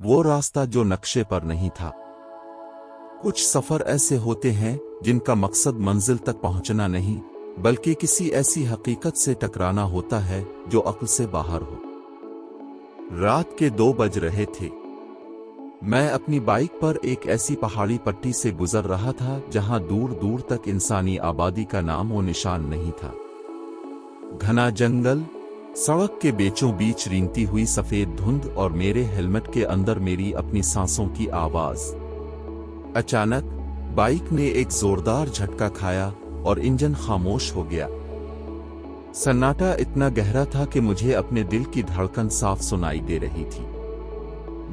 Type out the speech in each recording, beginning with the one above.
वो रास्ता जो नक्शे पर नहीं था। कुछ सफर ऐसे होते हैं जिनका मकसद मंजिल तक पहुंचना नहीं, बल्कि किसी ऐसी हकीकत से टकराना होता है जो अक्ल से बाहर हो। रात के 2 बज रहे थे। मैं अपनी बाइक पर एक ऐसी पहाड़ी पट्टी से गुजर रहा था जहां दूर दूर तक इंसानी आबादी का नाम और निशान नहीं था। घना जंगल, सड़क के बीचों बीच रेंगती हुई सफेद धुंध और मेरे हेलमेट के अंदर मेरी अपनी सांसों की आवाज। अचानक बाइक ने एक जोरदार झटका खाया और इंजन खामोश हो गया। सन्नाटा इतना गहरा था कि मुझे अपने दिल की धड़कन साफ सुनाई दे रही थी।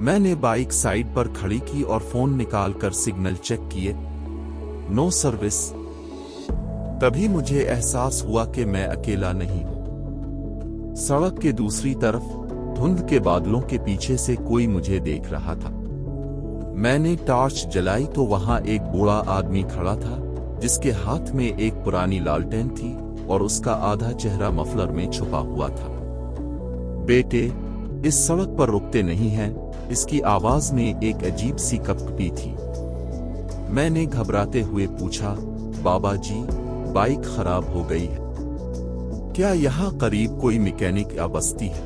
मैंने बाइक साइड पर खड़ी की और फोन निकालकर सिग्नल चेक किए। No service. तभी मुझे एहसास हुआ कि मैं अकेला नहीं हूं। सड़क के दूसरी तरफ धुंध के बादलों के पीछे से कोई मुझे देख रहा था। मैंने टॉर्च जलाई तो वहां एक बूढ़ा आदमी खड़ा था जिसके हाथ में एक पुरानी लालटेन थी और उसका आधा चेहरा मफलर में छुपा हुआ था। बेटे, इस सड़क पर रुकते नहीं हैं, इसकी आवाज में एक अजीब सी कपकपी थी। मैंने घबराते हुए पूछा, बाबा जी, बाइक खराब हो गई है, क्या यहाँ करीब कोई मैकेनिक या बस्ती है?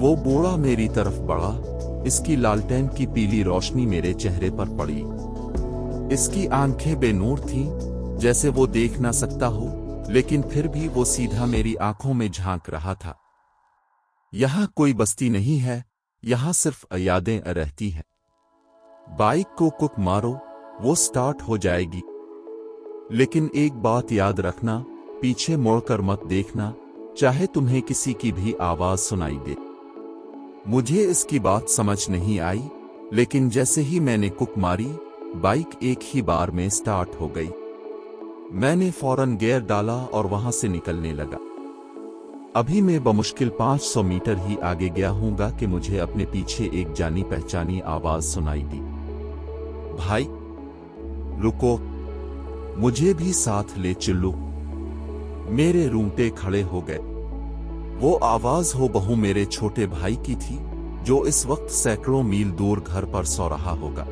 वो बूढ़ा मेरी तरफ बढ़ा। इसकी लालटेन की पीली रोशनी मेरे चेहरे पर पड़ी। इसकी आंखें बेनूर थीं, जैसे वो देख ना सकता हो, लेकिन फिर भी वो सीधा मेरी आंखों में झांक रहा था। यहाँ कोई बस्ती नहीं है, यहाँ सिर्फ यादें रहती हैं। बाइक को कुक मारो, वो स्टार्ट हो जाएगी। लेकिन एक बात याद रखना, पीछे मुड़कर मत देखना, चाहे तुम्हें किसी की भी आवाज सुनाई दे। मुझे इसकी बात समझ नहीं आई, लेकिन जैसे ही मैंने कुक मारी, बाइक एक ही बार में स्टार्ट हो गई। मैंने फौरन गियर डाला और वहां से निकलने लगा। अभी मैं बमुश्किल 500 मीटर ही आगे गया हूंगा कि मुझे अपने पीछे एक जानी पहचानी आवाज सुनाई दी। भाई, रुको, मुझे भी साथ ले चलो। मेरे रूंगटे खड़े हो गए। वो आवाज हो बहू मेरे छोटे भाई की थी, जो इस वक्त सैकड़ों मील दूर घर पर सो रहा होगा।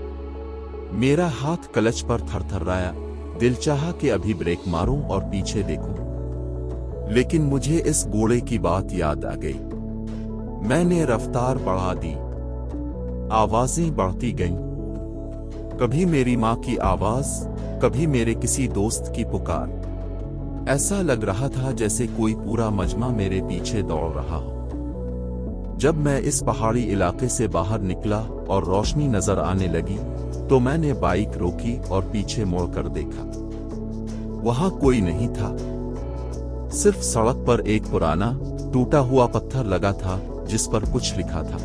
मेरा हाथ क्लच पर थरथराया। दिल चाहा कि अभी ब्रेक मारूं और पीछे देखूं, लेकिन मुझे इस बूढ़े की बात याद आ गई। मैंने रफ्तार बढ़ा दी। आवाजें बढ़ती गईं। कभी मेरी मां की आवाज, कभी मेरे किसी दोस्त की पुकार। ऐसा लग रहा था जैसे कोई पूरा मजमा मेरे पीछे दौड़ रहा हो। जब मैं इस पहाड़ी इलाके से बाहर निकला और रोशनी नजर आने लगी, तो मैंने बाइक रोकी और पीछे मुड़कर देखा। वहां कोई नहीं था। सिर्फ सड़क पर एक पुराना टूटा हुआ पत्थर लगा था जिस पर कुछ लिखा था।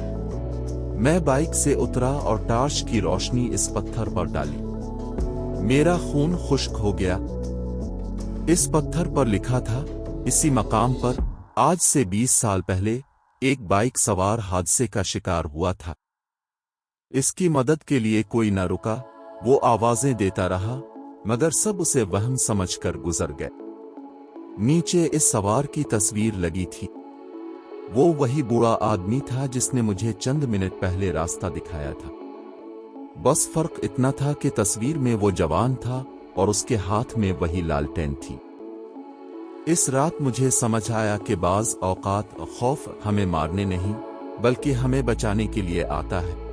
मैं बाइक से उतरा और टॉर्च की रोशनी इस पत्थर पर डाली। मेरा खून खुश्क हो गया। इस पत्थर पर लिखा था, इसी मकाम पर आज से 20 साल पहले एक बाइक सवार हादसे का शिकार हुआ था। इसकी मदद के लिए कोई न रुका। वो आवाजें देता रहा, मगर सब उसे वहम समझकर गुजर गए। नीचे इस सवार की तस्वीर लगी थी। वो वही बूढ़ा आदमी था जिसने मुझे चंद मिनट पहले रास्ता दिखाया था। बस फर्क इतना था कि तस्वीर में वो जवान था और उसके हाथ में वही लालटेन थी। इस रात मुझे समझ आया कि बाज़ औक़ात खौफ हमें मारने नहीं, बल्कि हमें बचाने के लिए आता है।